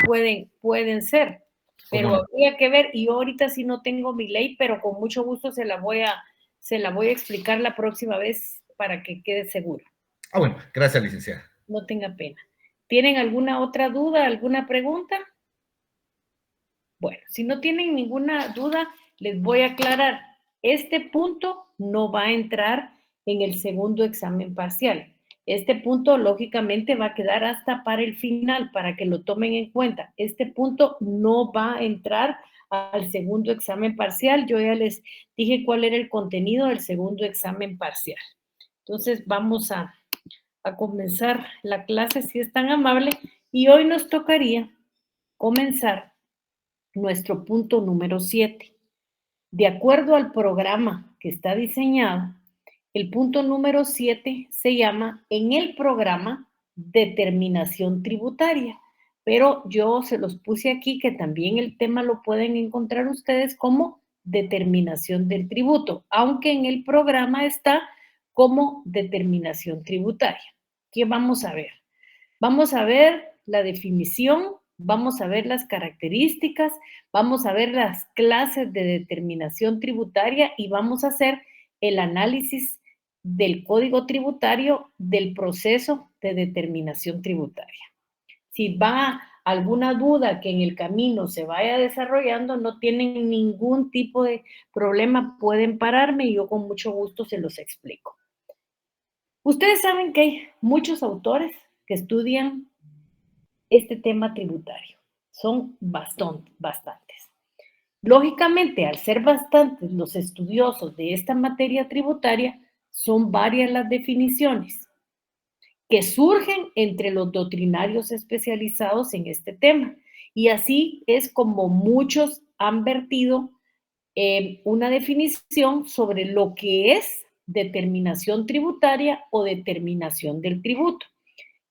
pueden ser, pero ¿Cómo no? habría que ver, y yo ahorita sí no tengo mi ley, pero con mucho gusto se la voy a explicar la próxima vez para que quede seguro. Bueno, gracias, licenciada. No tenga pena. ¿Tienen alguna otra duda, alguna pregunta? Bueno, si no tienen ninguna duda, les voy a aclarar. Este punto no va a entrar en el segundo examen parcial. Este punto, lógicamente, va a quedar hasta para el final, para que lo tomen en cuenta. Este punto no va a entrar al segundo examen parcial. Yo ya les dije cuál era el contenido del segundo examen parcial. Entonces, vamos a comenzar la clase, si es tan amable. Y hoy nos tocaría comenzar nuestro punto número 7. De acuerdo al programa que está diseñado, el punto número 7 se llama en el programa determinación tributaria, pero yo se los puse aquí que también el tema lo pueden encontrar ustedes como determinación del tributo, aunque en el programa está como determinación tributaria. ¿Qué vamos a ver? Vamos a ver la definición, vamos a ver las características, vamos a ver las clases de determinación tributaria y vamos a hacer el análisis del código tributario del proceso de determinación tributaria. Si va alguna duda que en el camino se vaya desarrollando, no tienen ningún tipo de problema, pueden pararme y yo con mucho gusto se los explico. Ustedes saben que hay muchos autores que estudian este tema tributario. Son bastantes. Lógicamente, al ser bastantes los estudiosos de esta materia tributaria, son varias las definiciones que surgen entre los doctrinarios especializados en este tema. Y así es como muchos han vertido una definición sobre lo que es determinación tributaria o determinación del tributo.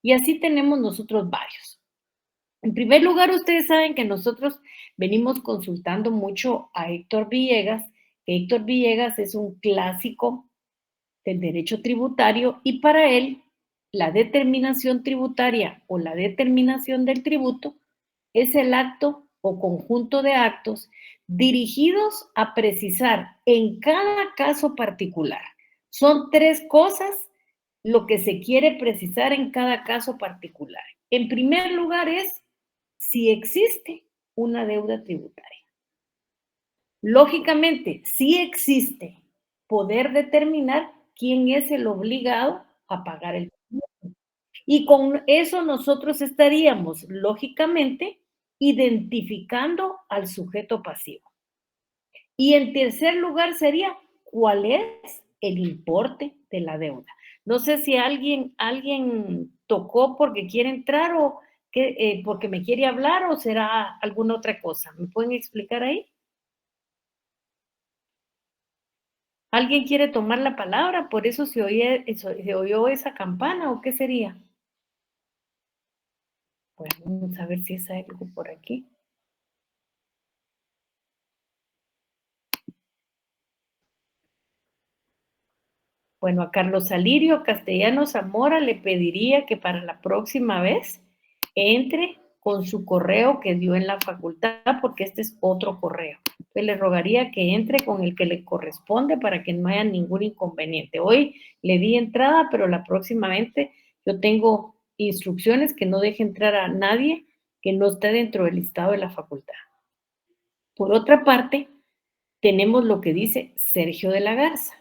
Y así tenemos nosotros varios. En primer lugar, ustedes saben que nosotros venimos consultando mucho a Héctor Villegas, que Héctor Villegas es un clásico del derecho tributario y para él la determinación tributaria o la determinación del tributo es el acto o conjunto de actos dirigidos a precisar en cada caso particular. Son tres cosas lo que se quiere precisar en cada caso particular. En primer lugar es si existe una deuda tributaria. Lógicamente, si existe, poder determinar quién es el obligado a pagar el tributo. Y con eso nosotros estaríamos, lógicamente, identificando al sujeto pasivo. Y en tercer lugar sería, ¿cuál es el importe de la deuda? No sé si alguien tocó porque quiere entrar o porque me quiere hablar o será alguna otra cosa. ¿Me pueden explicar ahí? ¿Alguien quiere tomar la palabra? ¿Por eso se oyó esa campana o qué sería? Bueno, vamos a ver si es algo por aquí. Bueno, a Carlos Alirio Castellano Zamora le pediría que para la próxima vez entre con su correo que dio en la facultad, porque este es otro correo. Entonces le rogaría que entre con el que le corresponde para que no haya ningún inconveniente. Hoy le di entrada, pero la próximamente yo tengo instrucciones que no deje entrar a nadie que no esté dentro del listado de la facultad. Por otra parte, tenemos lo que dice Sergio de la Garza.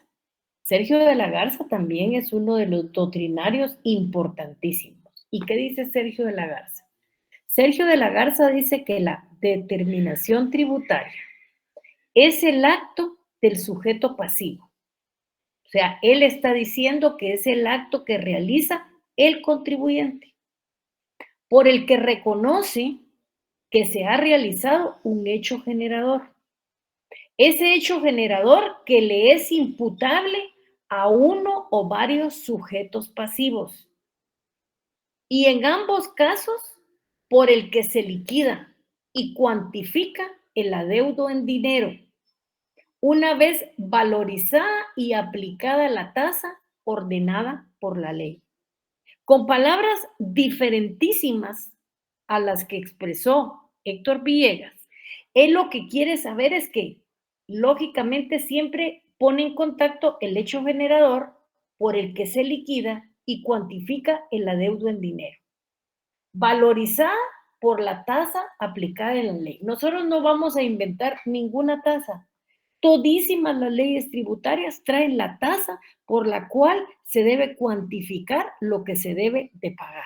Sergio de la Garza también es uno de los doctrinarios importantísimos. ¿Y qué dice Sergio de la Garza? Sergio de la Garza dice que la determinación tributaria es el acto del sujeto pasivo. O sea, él está diciendo que es el acto que realiza el contribuyente, por el que reconoce que se ha realizado un hecho generador. Ese hecho generador que le es imputable a uno o varios sujetos pasivos. Y en ambos casos, por el que se liquida y cuantifica el adeudo en dinero, una vez valorizada y aplicada la tasa ordenada por la ley. Con palabras diferentísimas, a las que expresó Héctor Villegas, él lo que quiere saber es que, lógicamente, siempre pone en contacto el hecho generador por el que se liquida y cuantifica el adeudo en dinero, valorizada por la tasa aplicada en la ley. Nosotros no vamos a inventar ninguna tasa. Todísimas las leyes tributarias traen la tasa por la cual se debe cuantificar lo que se debe de pagar.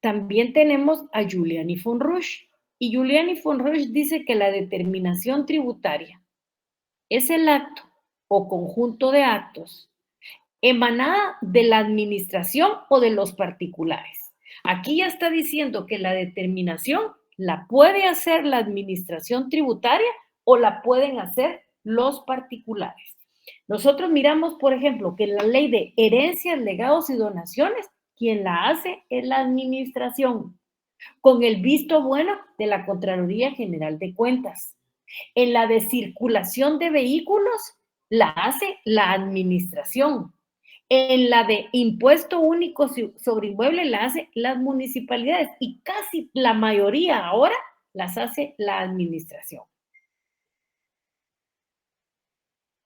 También tenemos a Giuliani Fonrush. Y Giuliani Fonrush dice que la determinación tributaria es el acto o conjunto de actos emanada de la administración o de los particulares. Aquí ya está diciendo que la determinación la puede hacer la administración tributaria o la pueden hacer los particulares. Nosotros miramos, por ejemplo, que en la ley de herencias, legados y donaciones, quien la hace es la administración, con el visto bueno de la Contraloría General de Cuentas. En la de circulación de vehículos, la hace la administración. En la de impuesto único sobre inmueble la hace las municipalidades y casi la mayoría ahora las hace la administración.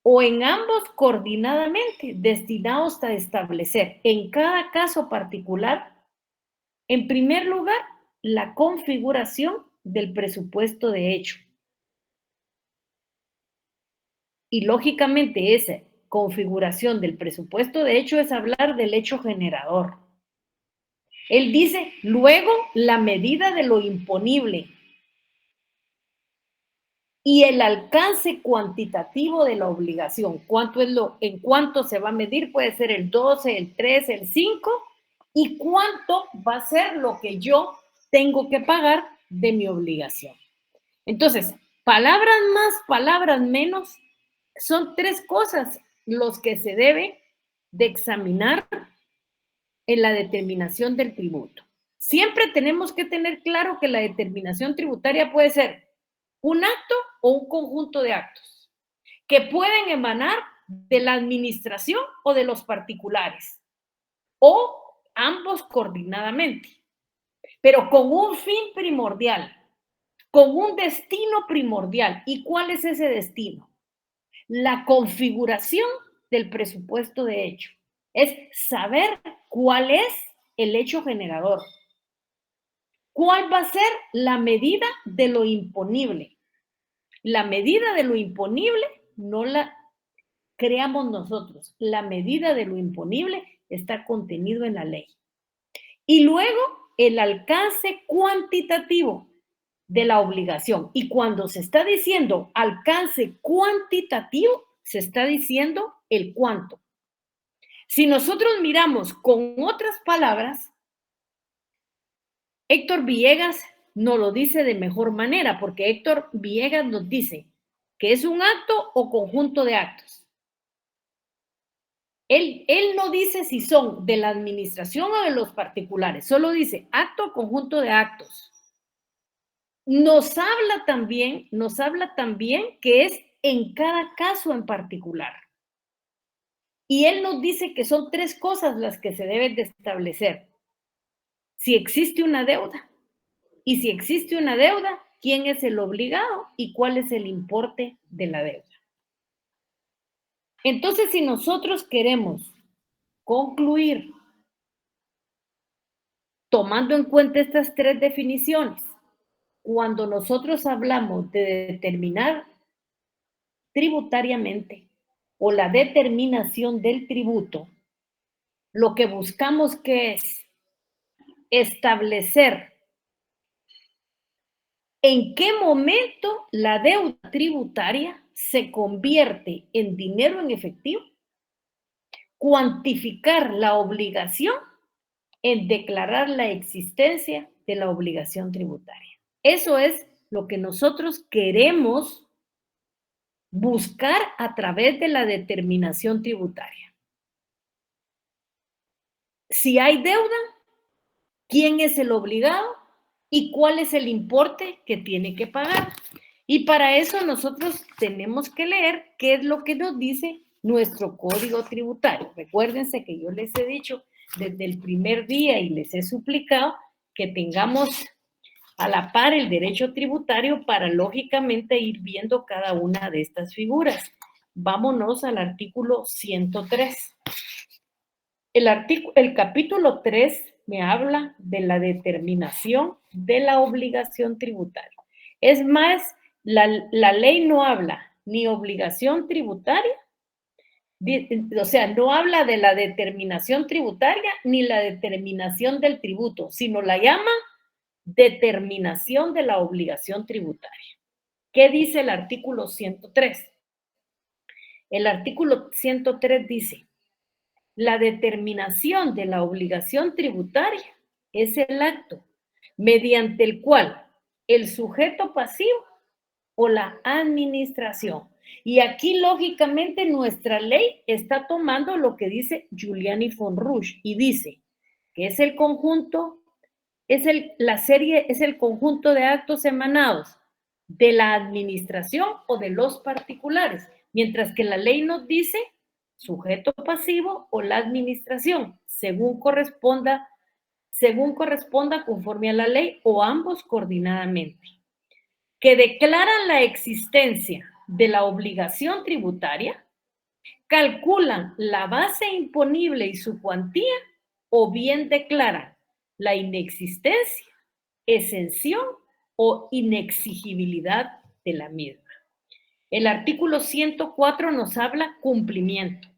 O en ambos coordinadamente, destinados a establecer en cada caso particular, en primer lugar, la configuración del presupuesto de hecho. Y lógicamente esa configuración del presupuesto de hecho es hablar del hecho generador. Él dice, luego, la medida de lo imponible y el alcance cuantitativo de la obligación. ¿Cuánto es en cuánto se va a medir? Puede ser el 12, el 13, el 5. ¿Y cuánto va a ser lo que yo tengo que pagar de mi obligación? Entonces, palabras más, palabras menos, son tres cosas los que se debe de examinar en la determinación del tributo. Siempre tenemos que tener claro que la determinación tributaria puede ser un acto o un conjunto de actos que pueden emanar de la administración o de los particulares, o ambos coordinadamente, pero con un fin primordial, con un destino primordial. ¿Y cuál es ese destino? La configuración del presupuesto de hecho. Es saber cuál es el hecho generador. ¿Cuál va a ser la medida de lo imponible? La medida de lo imponible no la creamos nosotros. La medida de lo imponible está contenido en la ley. Y luego el alcance cuantitativo de la obligación. Y cuando se está diciendo alcance cuantitativo, se está diciendo el cuánto. Si nosotros miramos con otras palabras, Héctor Villegas nos lo dice de mejor manera, porque Héctor Villegas nos dice que es un acto o conjunto de actos. Él no dice si son de la administración o de los particulares, solo dice acto o conjunto de actos. Nos habla también que es en cada caso en particular. Y él nos dice que son tres cosas las que se deben de establecer. Si existe una deuda, y si existe una deuda, ¿quién es el obligado y cuál es el importe de la deuda? Entonces, si nosotros queremos concluir tomando en cuenta estas tres definiciones, cuando nosotros hablamos de determinar tributariamente o la determinación del tributo, lo que buscamos que es establecer en qué momento la deuda tributaria se convierte en dinero en efectivo, cuantificar la obligación en declarar la existencia de la obligación tributaria. Eso es lo que nosotros queremos buscar a través de la determinación tributaria. Si hay deuda, ¿quién es el obligado y cuál es el importe que tiene que pagar? Y para eso nosotros tenemos que leer qué es lo que nos dice nuestro código tributario. Recuérdense que yo les he dicho desde el primer día y les he suplicado que tengamos a la par el derecho tributario para lógicamente ir viendo cada una de estas figuras. Vámonos al artículo 103. El capítulo 3 me habla de la determinación de la obligación tributaria. Es más, la ley no habla ni obligación tributaria, o sea, no habla de la determinación tributaria ni la determinación del tributo, sino la llama determinación de la obligación tributaria. ¿Qué dice el artículo 103? El artículo 103 dice: la determinación de la obligación tributaria es el acto mediante el cual el sujeto pasivo o la administración. Y aquí, lógicamente, nuestra ley está tomando lo que dice Giuliani von Rusch y dice que es el conjunto, es el conjunto de actos emanados de la administración o de los particulares, mientras que la ley nos dice sujeto pasivo o la administración, según corresponda conforme a la ley o ambos coordinadamente, que declaran la existencia de la obligación tributaria, calculan la base imponible y su cuantía, o bien declaran la inexistencia, exención o inexigibilidad de la misma. El artículo 104 nos habla cumplimiento.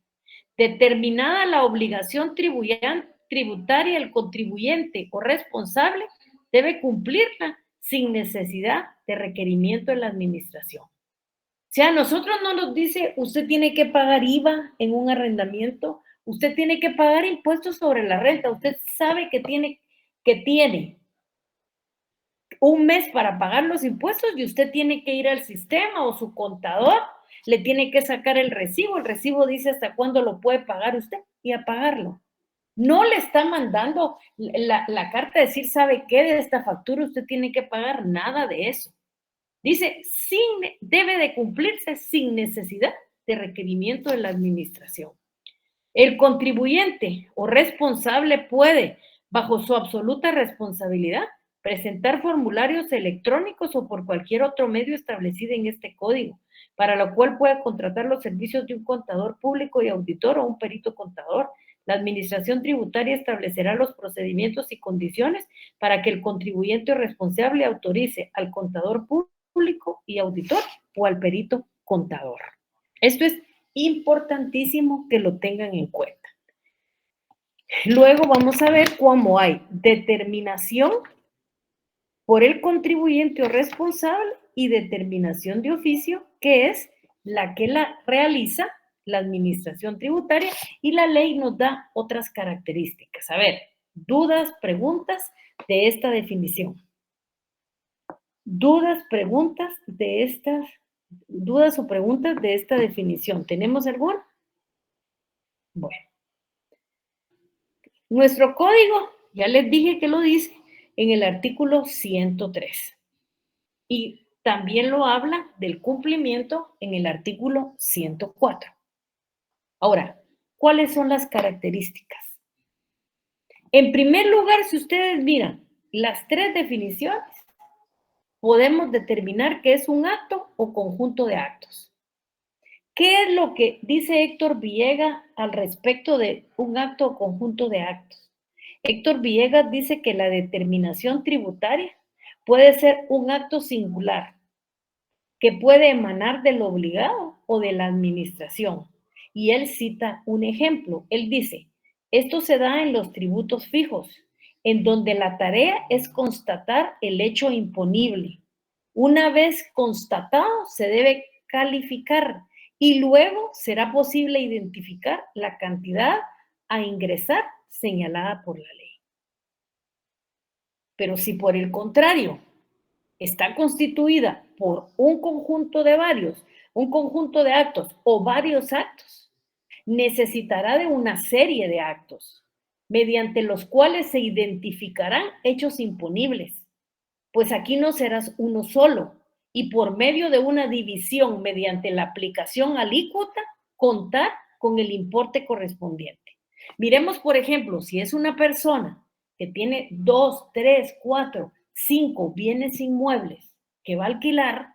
Determinada la obligación tributaria, el contribuyente o responsable debe cumplirla sin necesidad de requerimiento de la administración. O sea, a nosotros no nos dice, usted tiene que pagar IVA en un arrendamiento, usted tiene que pagar impuestos sobre la renta, usted sabe que tiene un mes para pagar los impuestos y usted tiene que ir al sistema o su contador le tiene que sacar el recibo dice hasta cuándo lo puede pagar usted y a pagarlo. No le está mandando la carta a decir, ¿sabe qué? De esta factura usted tiene que pagar, nada de eso. Dice, debe de cumplirse sin necesidad de requerimiento de la administración. El contribuyente o responsable puede, bajo su absoluta responsabilidad, presentar formularios electrónicos o por cualquier otro medio establecido en este código, para lo cual puede contratar los servicios de un contador público y auditor o un perito contador. La administración tributaria establecerá los procedimientos y condiciones para que el contribuyente responsable autorice al contador público y auditor o al perito contador. Esto es importantísimo que lo tengan en cuenta. Luego vamos a ver cómo hay determinación por el contribuyente o responsable y determinación de oficio, que es la que la realiza la administración tributaria, y la ley nos da otras características. A ver, dudas, preguntas de esta definición. Dudas o preguntas de esta definición. ¿Tenemos alguna? Bueno. Nuestro código, ya les dije que lo dice en el artículo 103. Y también lo habla del cumplimiento en el artículo 104. Ahora, ¿cuáles son las características? En primer lugar, si ustedes miran las tres definiciones, podemos determinar que es un acto o conjunto de actos. ¿Qué es lo que dice Héctor Villegas al respecto de un acto o conjunto de actos? Héctor Villegas dice que la determinación tributaria puede ser un acto singular que puede emanar del obligado o de la administración. Y él cita un ejemplo. Él dice, esto se da en los tributos fijos, en donde la tarea es constatar el hecho imponible. Una vez constatado, se debe calificar y luego será posible identificar la cantidad a ingresar señalada por la ley. Pero si por el contrario está constituida por un conjunto de actos o varios actos, necesitará de una serie de actos mediante los cuales se identificarán hechos imponibles, pues aquí no serás uno solo, y por medio de una división mediante la aplicación alícuota, contar con el importe correspondiente. Miremos, por ejemplo, si es una persona que tiene 2, 3, 4, 5 bienes inmuebles que va a alquilar,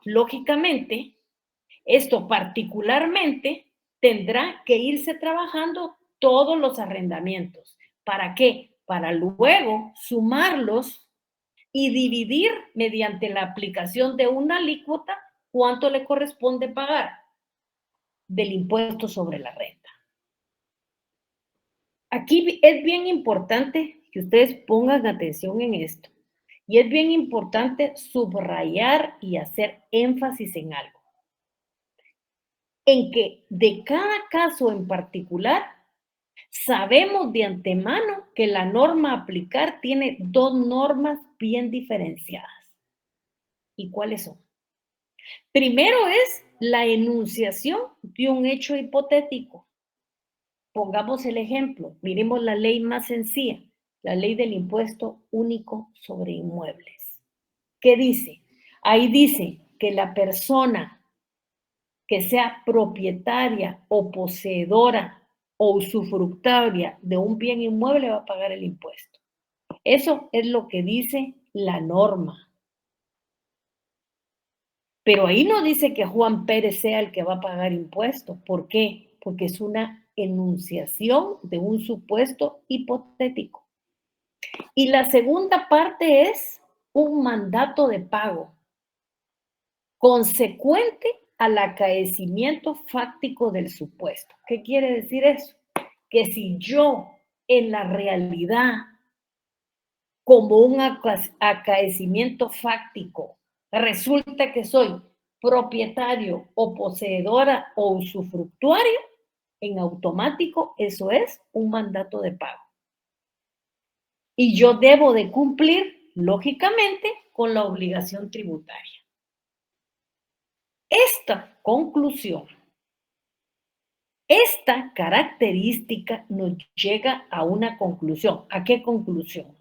lógicamente, esto particularmente tendrá que irse trabajando todos los arrendamientos. ¿Para qué? Para luego sumarlos y dividir mediante la aplicación de una alícuota cuánto le corresponde pagar del impuesto sobre la renta. Aquí es bien importante que ustedes pongan atención en esto y es bien importante subrayar y hacer énfasis en algo, en que de cada caso en particular sabemos de antemano que la norma a aplicar tiene dos normas bien diferenciadas. ¿Y cuáles son? Primero es la enunciación de un hecho hipotético. Pongamos el ejemplo, miremos la ley más sencilla, la ley del impuesto único sobre inmuebles. ¿Qué dice? Ahí dice que la persona que sea propietaria o poseedora o usufructuaria de un bien inmueble va a pagar el impuesto. Eso es lo que dice la norma. Pero ahí no dice que Juan Pérez sea el que va a pagar impuestos. ¿Por qué? Porque es una enunciación de un supuesto hipotético. Y la segunda parte es un mandato de pago consecuente al acaecimiento fáctico del supuesto. ¿Qué quiere decir eso? Que si yo en la realidad, como un acaecimiento fáctico, resulta que soy propietario o poseedora o usufructuario, en automático eso es un mandato de pago. Y yo debo de cumplir, lógicamente, con la obligación tributaria. Esta conclusión, esta característica nos llega a una conclusión. ¿A qué conclusión?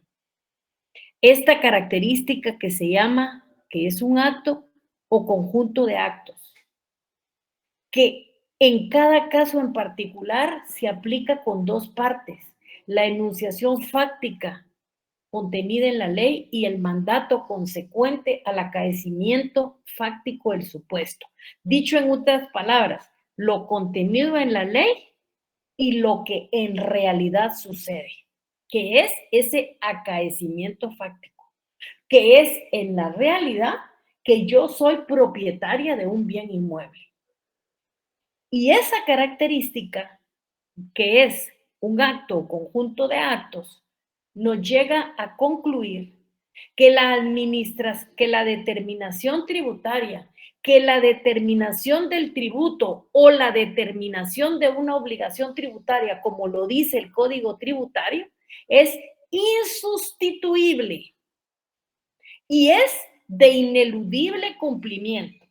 Esta característica que se llama, que es un acto o conjunto de actos, que en cada caso en particular se aplica con dos partes, la enunciación fáctica contenida en la ley y el mandato consecuente al acaecimiento fáctico del supuesto. Dicho en otras palabras, lo contenido en la ley y lo que en realidad sucede, que es ese acaecimiento fáctico, que es en la realidad que yo soy propietaria de un bien inmueble. Y esa característica, que es un acto o conjunto de actos, nos llega a concluir que la determinación tributaria, que la determinación del tributo o la determinación de una obligación tributaria, como lo dice el Código Tributario, es insustituible y es de ineludible cumplimiento.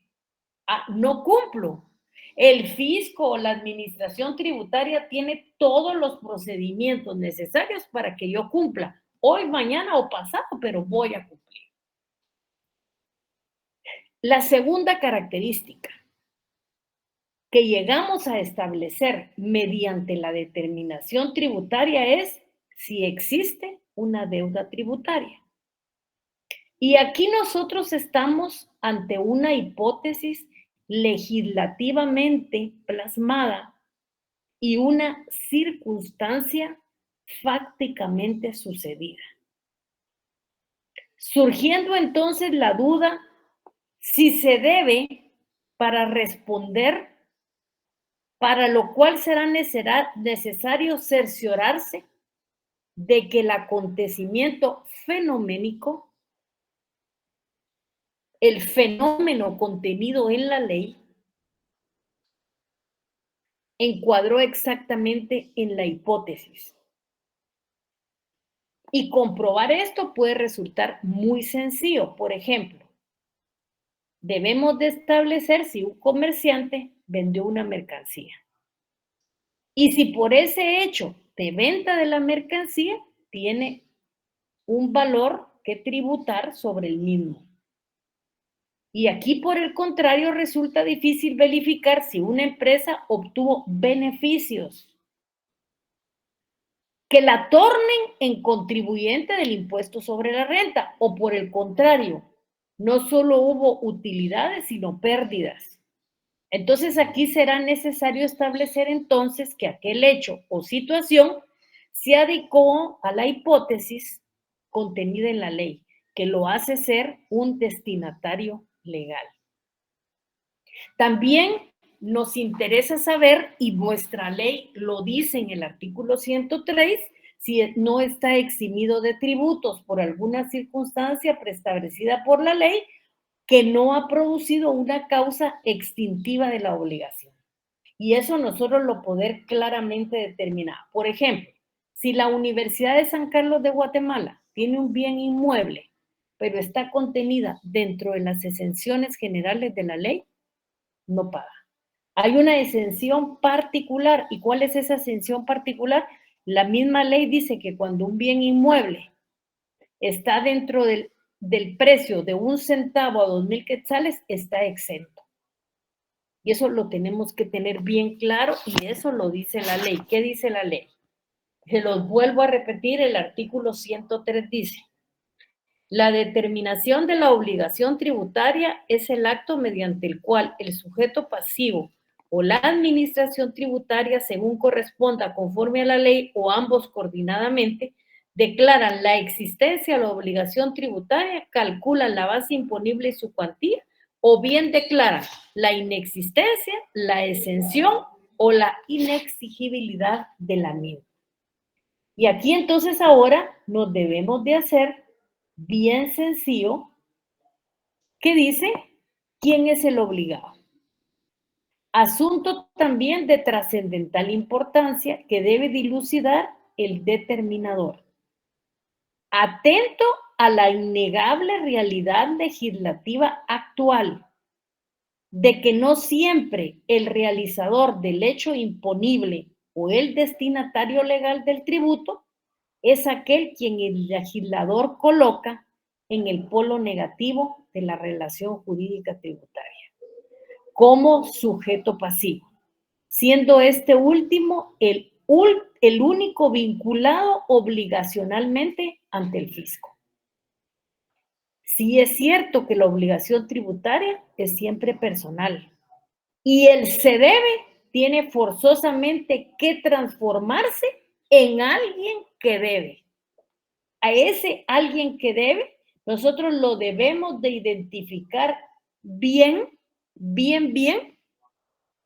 No cumplo. El fisco o la administración tributaria tiene todos los procedimientos necesarios para que yo cumpla, hoy, mañana o pasado, pero voy a cumplir. La segunda característica que llegamos a establecer mediante la determinación tributaria es si existe una deuda tributaria. Y aquí nosotros estamos ante una hipótesis legislativamente plasmada y una circunstancia fácticamente sucedida. Surgiendo entonces la duda si se debe para responder, para lo cual será necesario cerciorarse de que el acontecimiento fenoménico, el fenómeno contenido en la ley, encuadró exactamente en la hipótesis. Y comprobar esto puede resultar muy sencillo. Por ejemplo, debemos de establecer si un comerciante vendió una mercancía. Y si por ese hecho de venta de la mercancía tiene un valor que tributar sobre el mismo. Y aquí, por el contrario, resulta difícil verificar si una empresa obtuvo beneficios que la tornen en contribuyente del impuesto sobre la renta, o por el contrario, no solo hubo utilidades, sino pérdidas. Entonces aquí será necesario establecer entonces que aquel hecho o situación se adecua a la hipótesis contenida en la ley, que lo hace ser un destinatario legal. También nos interesa saber, y nuestra ley lo dice en el artículo 103, si no está eximido de tributos por alguna circunstancia preestablecida por la ley que no ha producido una causa extintiva de la obligación. Y eso nosotros lo poder claramente determinar. Por ejemplo, si la Universidad de San Carlos de Guatemala tiene un bien inmueble, pero está contenida dentro de las exenciones generales de la ley, no paga. Hay una exención particular. ¿Y cuál es esa exención particular? La misma ley dice que cuando un bien inmueble está dentro del precio de 1 centavo a 2,000 quetzales, está exento. Y eso lo tenemos que tener bien claro y eso lo dice la ley. ¿Qué dice la ley? Se los vuelvo a repetir, el artículo 103 dice: la determinación de la obligación tributaria es el acto mediante el cual el sujeto pasivo o la administración tributaria, según corresponda conforme a la ley o ambos coordinadamente, declaran la existencia de la obligación tributaria, calculan la base imponible y su cuantía, o bien declaran la inexistencia, la exención o la inexigibilidad de la misma. Y aquí entonces ahora nos debemos de hacer bien sencillo, que dice quién es el obligado. Asunto también de trascendental importancia que debe dilucidar el determinador. Atento a la innegable realidad legislativa actual, de que no siempre el realizador del hecho imponible o el destinatario legal del tributo es aquel quien el legislador coloca en el polo negativo de la relación jurídica tributaria, como sujeto pasivo, siendo este último el único vinculado obligacionalmente ante el fisco. Sí es cierto que la obligación tributaria es siempre personal y el se debe tiene forzosamente que transformarse en alguien que debe. A ese alguien que debe, nosotros lo debemos de identificar bien, bien,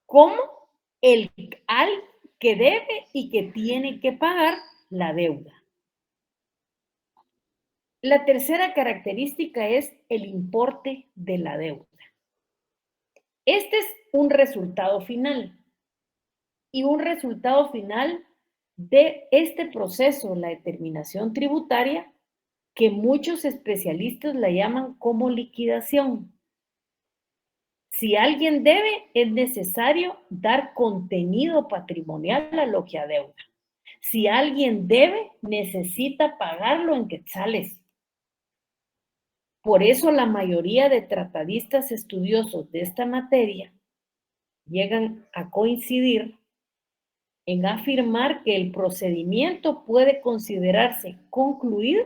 como el al que debe y que tiene que pagar la deuda. La tercera característica es el importe de la deuda. Este es un resultado final. Y un resultado final de este proceso, la determinación tributaria, que muchos especialistas la llaman como liquidación. Si alguien debe, es necesario dar contenido patrimonial a lo que adeuda. Si alguien debe, necesita pagarlo en quetzales. Por eso la mayoría de tratadistas estudiosos de esta materia llegan a coincidir en afirmar que el procedimiento puede considerarse concluido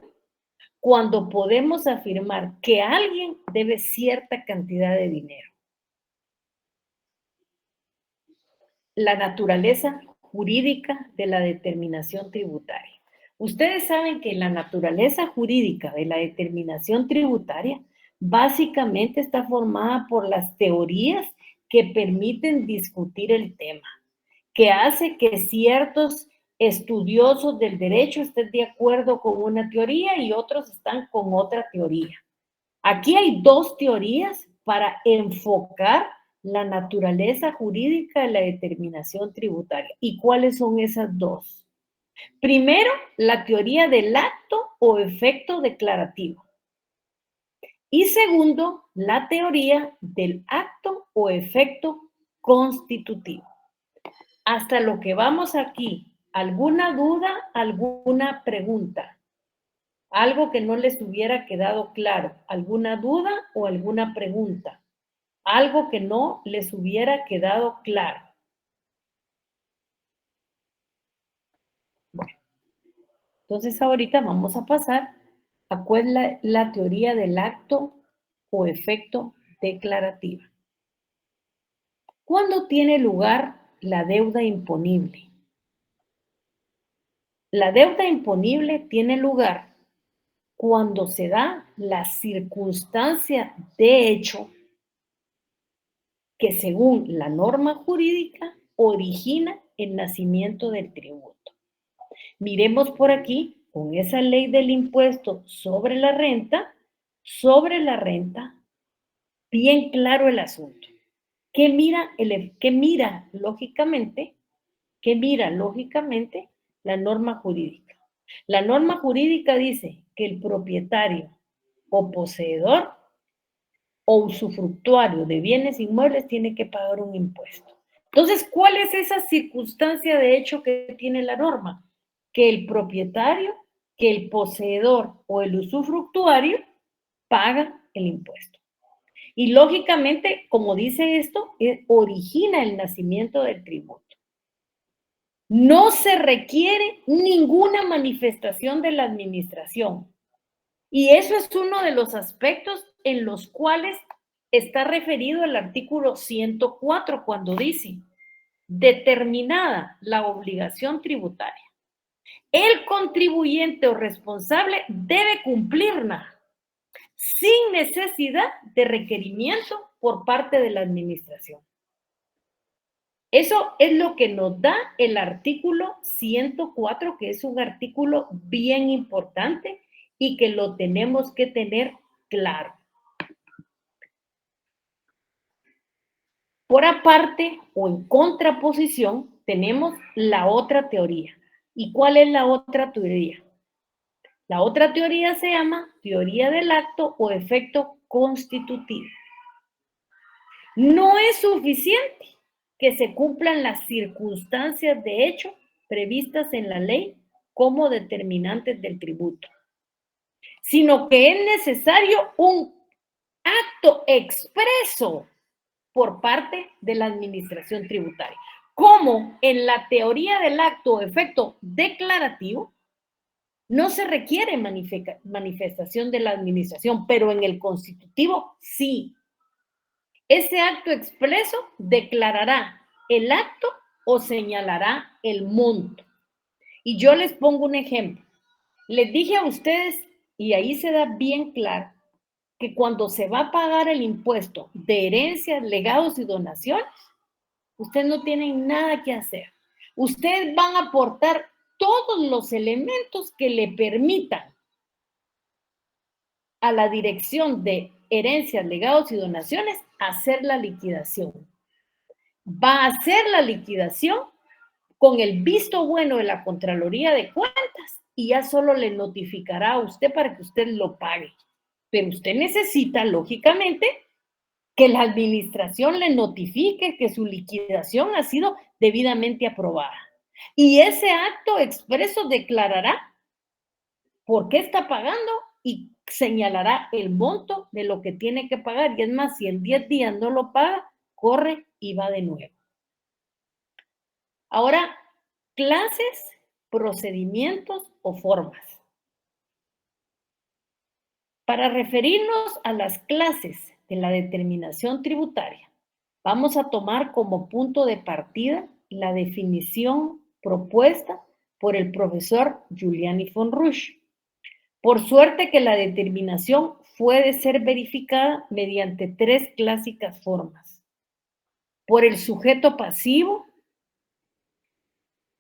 cuando podemos afirmar que alguien debe cierta cantidad de dinero. La naturaleza jurídica de la determinación tributaria. Ustedes saben que la naturaleza jurídica de la determinación tributaria básicamente está formada por las teorías que permiten discutir el tema, que hace que ciertos estudiosos del derecho estén de acuerdo con una teoría y otros están con otra teoría. Aquí hay dos teorías para enfocar la naturaleza jurídica de la determinación tributaria. ¿Y cuáles son esas dos? Primero, la teoría del acto o efecto declarativo. Y segundo, la teoría del acto o efecto constitutivo. Hasta lo que vamos aquí, ¿alguna duda, alguna pregunta? Algo que no les hubiera quedado claro, ¿alguna duda o alguna pregunta? Algo que no les hubiera quedado claro. Bueno, Entonces ahorita vamos a pasar a cuál es la teoría del acto o efecto declarativo. ¿Cuándo tiene lugar la deuda imponible? La deuda imponible tiene lugar cuando se da la circunstancia de hecho que según la norma jurídica origina el nacimiento del tributo. Miremos por aquí, con esa ley del impuesto sobre la renta, bien claro el asunto. ¿Qué mira lógicamente la norma jurídica? La norma jurídica dice que el propietario o poseedor o usufructuario de bienes inmuebles tiene que pagar un impuesto. Entonces, ¿cuál es esa circunstancia de hecho que tiene la norma? Que el propietario, que el poseedor o el usufructuario paga el impuesto. Y lógicamente, como dice esto, origina el nacimiento del tributo. No se requiere ninguna manifestación de la administración. Y eso es uno de los aspectos en los cuales está referido el artículo 104 cuando dice, determinada la obligación tributaria, el contribuyente o responsable debe cumplirla sin necesidad de requerimiento por parte de la administración. Eso es lo que nos da el artículo 104, que es un artículo bien importante y que lo tenemos que tener claro. Por aparte o en contraposición, tenemos la otra teoría. ¿Y cuál es la otra teoría? La otra teoría se llama teoría del acto o efecto constitutivo. No es suficiente que se cumplan las circunstancias de hecho previstas en la ley como determinantes del tributo, sino que es necesario un acto expreso por parte de la administración tributaria. Como en la teoría del acto o efecto declarativo, no se requiere manifestación de la administración, pero en el constitutivo sí. Ese acto expreso declarará el acto o señalará el monto. Y yo les pongo un ejemplo. Les dije a ustedes, y ahí se da bien claro, que cuando se va a pagar el impuesto de herencias, legados y donaciones, ustedes no tienen nada que hacer. Ustedes van a aportar todos los elementos que le permitan a la dirección de herencias, legados y donaciones hacer la liquidación. Va a hacer la liquidación con el visto bueno de la Contraloría de Cuentas y ya solo le notificará a usted para que usted lo pague. Pero usted necesita, lógicamente, que la administración le notifique que su liquidación ha sido debidamente aprobada. Y ese acto expreso declarará por qué está pagando y señalará el monto de lo que tiene que pagar. Y es más, si en 10 días no lo paga, corre y va de nuevo. Ahora, clases, procedimientos o formas. Para referirnos a las clases de la determinación tributaria, vamos a tomar como punto de partida la definición propuesta por el profesor Giuliani von Rusch. Por suerte que la determinación puede ser verificada mediante 3 clásicas formas. Por el sujeto pasivo,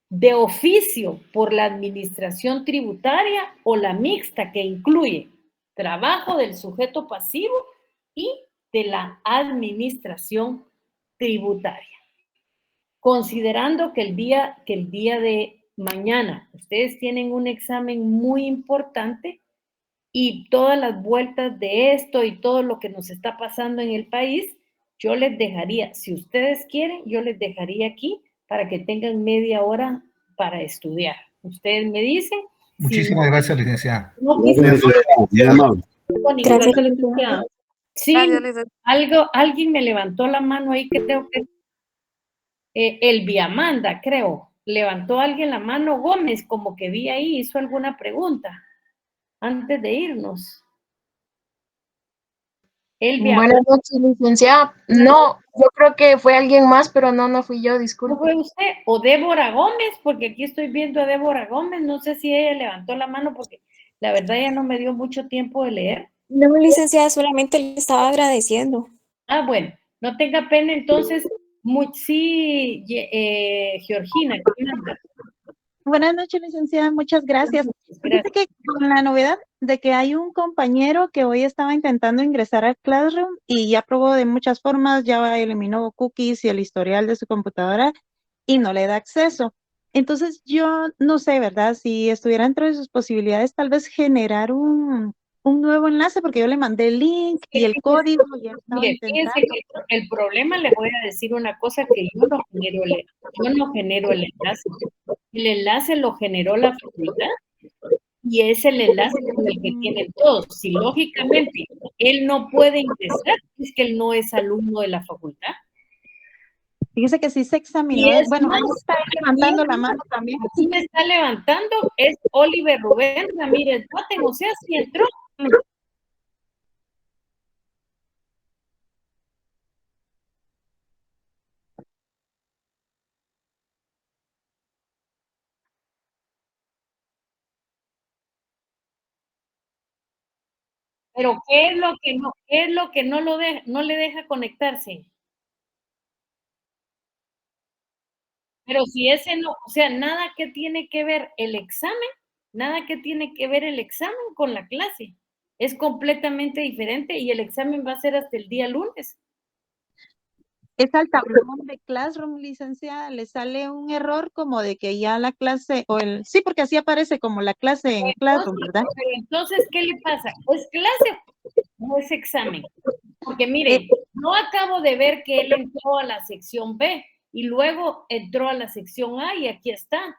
de oficio por la administración tributaria o la mixta que incluye trabajo del sujeto pasivo y de la administración tributaria. Considerando que el día de mañana ustedes tienen un examen muy importante y todas las vueltas de esto y todo lo que nos está pasando en el país, yo les dejaría, si ustedes quieren, yo les dejaría aquí para que tengan media hora para estudiar. Ustedes me dicen. Muchísimas gracias, licenciada. Gracias, licenciada. Sí, alguien me levantó la mano ahí, creo que el Viamanda, creo. ¿Levantó alguien la mano? Gómez, como que vi ahí, hizo alguna pregunta antes de irnos. Elvia. Buenas noches, licenciada. No, yo creo que fue alguien más, pero no fui yo, ¿No disculpe. fue usted? ¿O Débora Gómez? Porque aquí estoy viendo a Débora Gómez. No sé si ella levantó la mano porque la verdad ya no me dio mucho tiempo de leer. No, licenciada, solamente le estaba agradeciendo. Ah, bueno, no tenga pena entonces. Sí, Georgina, ¿qué manda? Buenas noches, licenciada. Muchas gracias. Fíjate Gracias. que con la novedad de que hay un compañero que hoy estaba intentando ingresar al Classroom y ya probó de muchas formas, ya eliminó cookies y el historial de su computadora y no le da acceso. Entonces yo no sé, ¿verdad? Si estuviera dentro de sus posibilidades, tal vez generar un nuevo enlace, porque yo le mandé el link y el código y él estaba Mire, fíjense intentando. que el problema, le voy a decir una cosa, que yo no genero el enlace. El enlace lo generó la facultad y es el enlace con el que tienen todos. Si lógicamente él no puede ingresar, es que él no es alumno de la facultad. Fíjese que sí se Y examinó. es Bueno, más, ahí está levantando la mano también. aquí me está levantando, es Oliver Rubén Ramírez Baten, o sea, sí entró. Pero ¿qué es lo que no le deja conectarse? Pero si ese no, o sea, nada que tiene que ver el examen, nada que tiene que ver el examen con la clase. Es completamente diferente y el examen va a ser hasta el día lunes. Es al tablón de Classroom, licenciada, le sale un error como de que ya la clase, sí, porque así aparece como la clase en Classroom, ¿verdad? Entonces, ¿qué le pasa? ¿Es clase o es examen? Porque mire, no acabo de ver que él entró a la sección B y luego entró a la sección A y aquí está.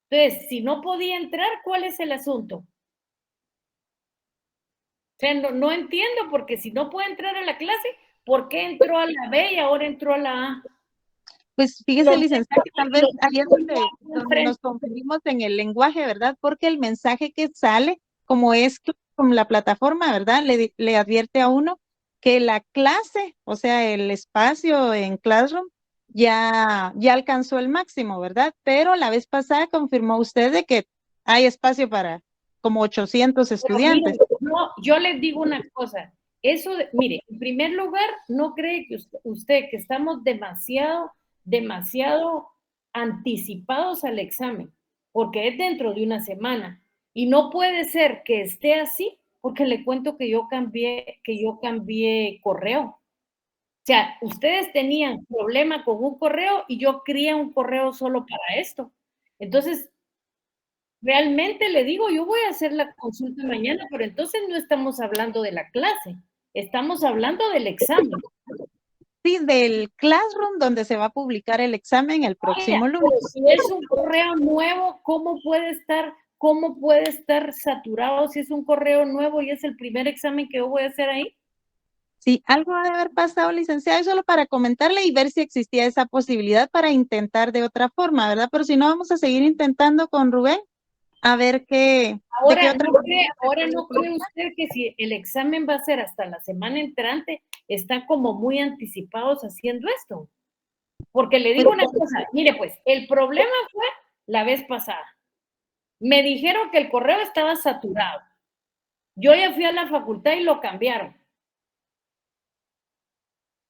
Entonces, si no podía entrar, ¿cuál es el asunto? O sea, no entiendo, porque si no puede entrar a la clase, ¿por qué entró a la B y ahora entró a la A? Pues fíjese, licenciada, que tal vez ahí es donde nos confundimos en el lenguaje, ¿verdad? Porque el mensaje que sale, como es con la plataforma, ¿verdad? Le advierte a uno que la clase, o sea, el espacio en Classroom, ya alcanzó el máximo, ¿verdad? Pero la vez pasada confirmó usted de que hay espacio para como 800 estudiantes. Mire, no, yo les digo una cosa, mire, en primer lugar, no cree que usted que estamos demasiado anticipados al examen, porque es dentro de una semana, y no puede ser que esté así, porque le cuento que yo cambié correo. O sea, ustedes tenían problema con un correo y yo creé un correo solo para esto. Entonces, realmente le digo, yo voy a hacer la consulta mañana, pero entonces no estamos hablando de la clase, estamos hablando del examen. Sí, del Classroom donde se va a publicar el examen el próximo lunes. Pero si es un correo nuevo, ¿cómo puede estar saturado si es un correo nuevo y es el primer examen que yo voy a hacer ahí? Sí, algo ha de haber pasado, licenciada, y solo para comentarle y ver si existía esa posibilidad para intentar de otra forma, ¿verdad? Pero si no, vamos a seguir intentando con Rubén, a ver de qué otra manera. Ahora no cree usted que si el examen va a ser hasta la semana entrante, están como muy anticipados haciendo esto. Porque le digo una cosa, mire pues, el problema fue la vez pasada. Me dijeron que el correo estaba saturado. Yo ya fui a la facultad y lo cambiaron.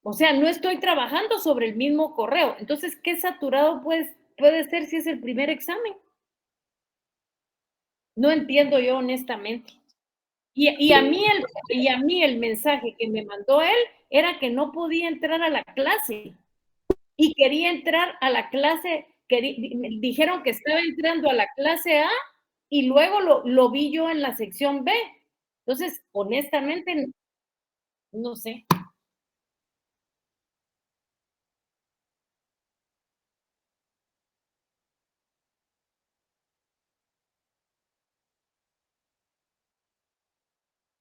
O sea, no estoy trabajando sobre el mismo correo. Entonces, ¿qué saturado puede ser si es el primer examen? No entiendo yo honestamente. Y a mí el mensaje que me mandó él era que no podía entrar a la clase y quería entrar a la clase, dijeron que estaba entrando a la clase A y luego lo vi yo en la sección B. Entonces, honestamente, no sé.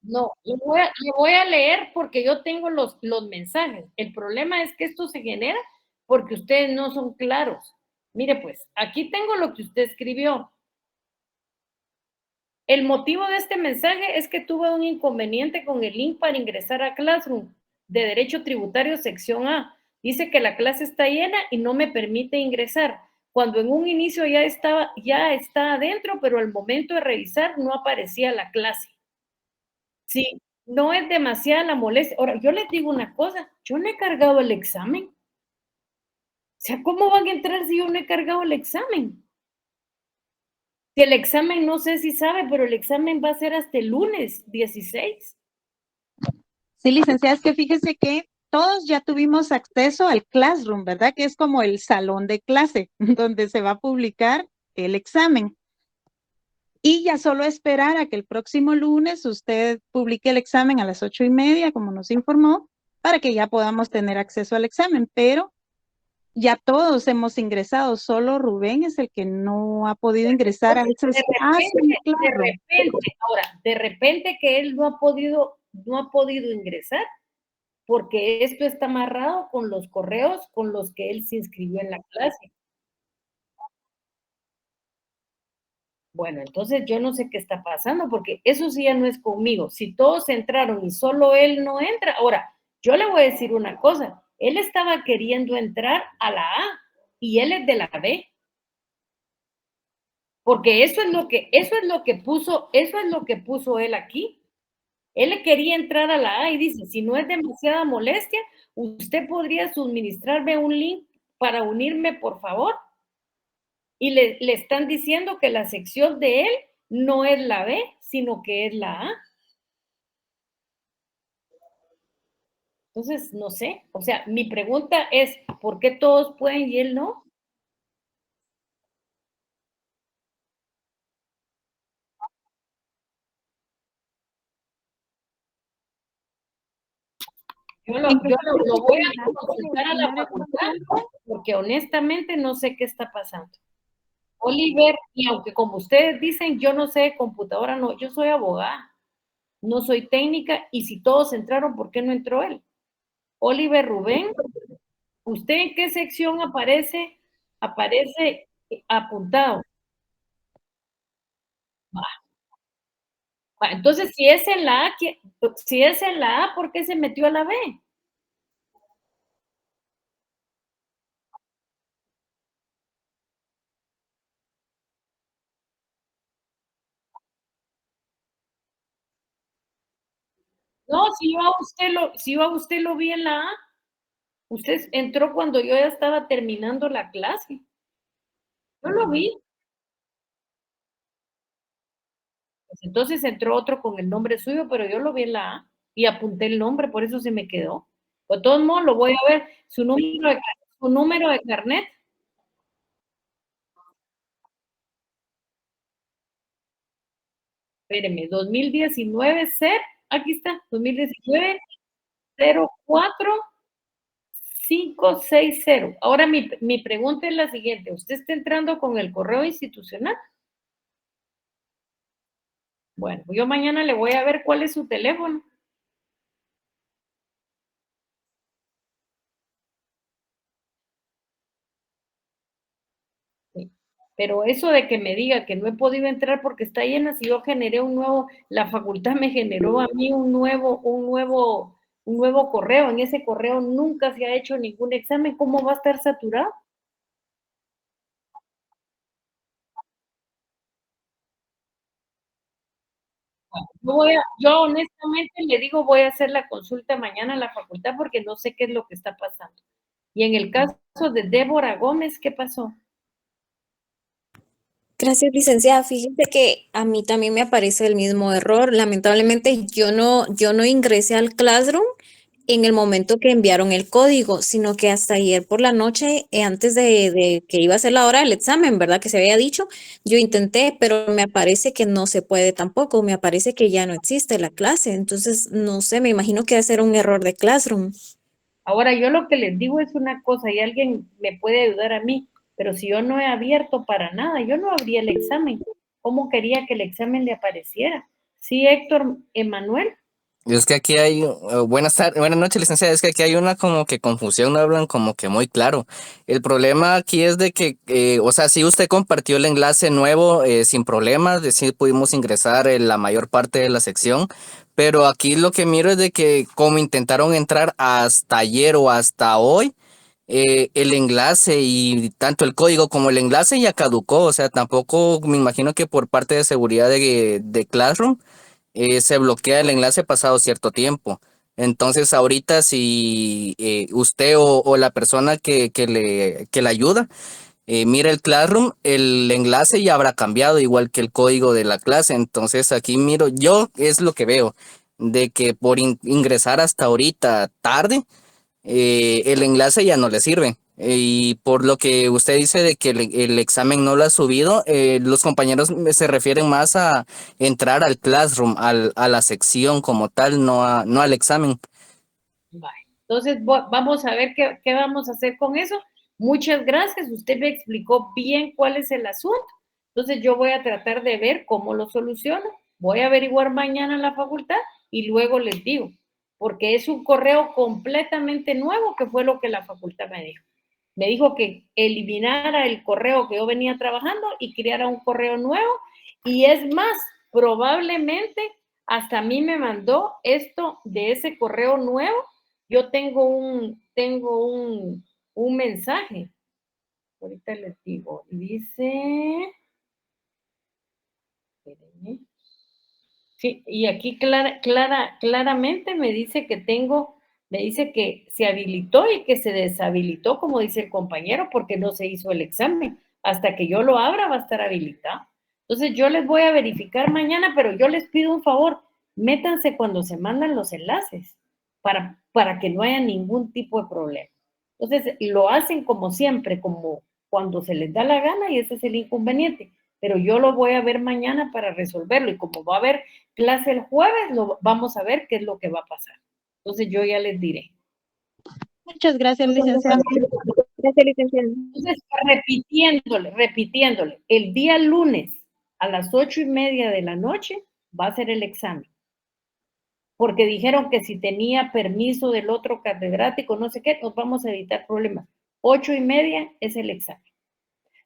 No, le voy a leer porque yo tengo los mensajes. El problema es que esto se genera porque ustedes no son claros. Mire pues, aquí tengo lo que usted escribió. El motivo de este mensaje es que tuve un inconveniente con el link para ingresar a Classroom de Derecho Tributario sección A. Dice que la clase está llena y no me permite ingresar. Cuando en un inicio ya está adentro, pero al momento de revisar no aparecía la clase. Sí, no es demasiada la molestia. Ahora, yo les digo una cosa, yo no he cargado el examen. O sea, ¿cómo van a entrar si yo no he cargado el examen? Si el examen, no sé si sabe, pero el examen va a ser hasta el lunes 16. Sí, licenciada, es que fíjese que todos ya tuvimos acceso al Classroom, ¿verdad? Que es como el salón de clase donde se va a publicar el examen. Y ya solo esperar a que el próximo lunes usted publique el examen a las 8:30, como nos informó, para que ya podamos tener acceso al examen. Pero ya todos hemos ingresado, solo Rubén es el que no ha podido ingresar a ese espacio. De repente que él no ha podido ingresar, porque esto está amarrado con los correos con los que él se inscribió en la clase. Bueno, entonces yo no sé qué está pasando, porque eso sí ya no es conmigo. Si todos entraron y solo él no entra, ahora, yo le voy a decir una cosa, él estaba queriendo entrar a la A y él es de la B. Porque eso es lo que puso él aquí. Él quería entrar a la A y dice, si no es demasiada molestia, usted podría suministrarme un link para unirme, por favor. Y le están diciendo que la sección de él no es la B, sino que es la A. Entonces, no sé, o sea, mi pregunta es, ¿por qué todos pueden y él no? Yo lo voy a consultar a la facultad, porque honestamente no sé qué está pasando. Oliver, y aunque como ustedes dicen, yo no sé de computadora, no, yo soy abogada, no soy técnica, y si todos entraron, ¿por qué no entró él? Oliver Rubén, ¿usted en qué sección aparece apuntado? Entonces, si es en la A, ¿por qué se metió a la B? No, si yo a usted lo vi en la A, usted entró cuando yo ya estaba terminando la clase. Yo lo vi. Pues entonces entró otro con el nombre suyo, pero yo lo vi en la A y apunté el nombre, por eso se me quedó. De todos modos, lo voy a ver. Su número de carnet. Espéreme, 2019 CER, aquí está, 2019 04560. Ahora mi pregunta es la siguiente, ¿usted está entrando con el correo institucional? Bueno, yo mañana le voy a ver cuál es su teléfono. Sí. Pero eso de que me diga que no he podido entrar porque está llena, si yo generé la facultad me generó a mí un nuevo correo, en ese correo nunca se ha hecho ningún examen, ¿cómo va a estar saturado? Yo honestamente le digo, voy a hacer la consulta mañana a la facultad porque no sé qué es lo que está pasando. Y en el caso de Débora Gómez, ¿qué pasó? Gracias, licenciada. Fíjese que a mí también me aparece el mismo error. Lamentablemente yo no ingresé al Classroom en el momento que enviaron el código, sino que hasta ayer por la noche, antes de que iba a ser la hora del examen, ¿verdad? Que se había dicho, yo intenté, pero me aparece que no se puede tampoco, me aparece que ya no existe la clase. Entonces, no sé, me imagino que va a ser un error de Classroom. Ahora, yo lo que les digo es una cosa y alguien me puede ayudar a mí, pero si yo no he abierto para nada, yo no abrí el examen. ¿Cómo quería que el examen le apareciera? Sí, Héctor Emanuel. Es que aquí hay, buenas noches, licenciada. Es que aquí hay una como que confusión, no hablan como que muy claro. El problema aquí es de que, o sea, sí usted compartió el enlace nuevo sin problemas, de sí pudimos ingresar en la mayor parte de la sección, pero aquí lo que miro es de que como intentaron entrar hasta ayer o hasta hoy, el enlace y tanto el código como el enlace ya caducó, o sea, tampoco me imagino que por parte de seguridad de Classroom se bloquea el enlace pasado cierto tiempo. Entonces, ahorita si usted o la persona que le ayuda mira el Classroom, el enlace ya habrá cambiado, igual que el código de la clase. Entonces, aquí miro, yo es lo que veo, de que por ingresar hasta ahorita tarde, el enlace ya no le sirve. Y por lo que usted dice de que el examen no lo ha subido, los compañeros se refieren más a entrar al Classroom, a la sección como tal, no al examen. Vale. Entonces, vamos a ver qué vamos a hacer con eso. Muchas gracias. Usted me explicó bien cuál es el asunto. Entonces, yo voy a tratar de ver cómo lo soluciono. Voy a averiguar mañana en la facultad y luego les digo, porque es un correo completamente nuevo, que fue lo que la facultad me dijo. Me dijo que eliminara el correo que yo venía trabajando y creara un correo nuevo. Y es más, probablemente hasta a mí me mandó esto de ese correo nuevo. Yo tengo un mensaje. Ahorita les digo. Dice. Espérenme. Sí, y aquí claramente me dice que se habilitó y que se deshabilitó, como dice el compañero, porque no se hizo el examen. Hasta que yo lo abra va a estar habilitado. Entonces yo les voy a verificar mañana, pero yo les pido un favor, métanse cuando se mandan los enlaces para que no haya ningún tipo de problema. Entonces lo hacen como siempre, como cuando se les da la gana y ese es el inconveniente. Pero yo lo voy a ver mañana para resolverlo y como va a haber clase el jueves, vamos a ver qué es lo que va a pasar. Entonces yo ya les diré. Muchas gracias, licenciada. Gracias, licenciada. Entonces, repitiéndole, el día lunes a las 8:30 de la noche va a ser el examen. Porque dijeron que si tenía permiso del otro catedrático, no sé qué, nos vamos a evitar problemas. 8:30 es el examen.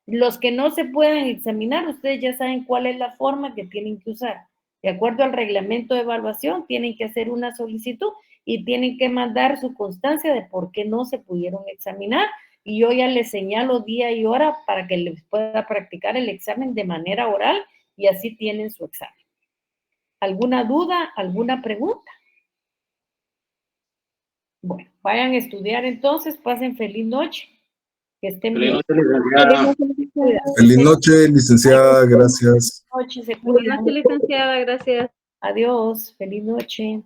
Los que no se puedan examinar, ustedes ya saben cuál es la forma que tienen que usar. De acuerdo al reglamento de evaluación, tienen que hacer una solicitud y tienen que mandar su constancia de por qué no se pudieron examinar. Y yo ya les señalo día y hora para que les pueda practicar el examen de manera oral y así tienen su examen. ¿Alguna duda? ¿Alguna pregunta? Bueno, vayan a estudiar entonces, pasen feliz noche. Que estén bien. Feliz noche, licenciada, gracias. Feliz noche, se Buenas cuidan. noches, licenciada, gracias. Adiós, feliz noche.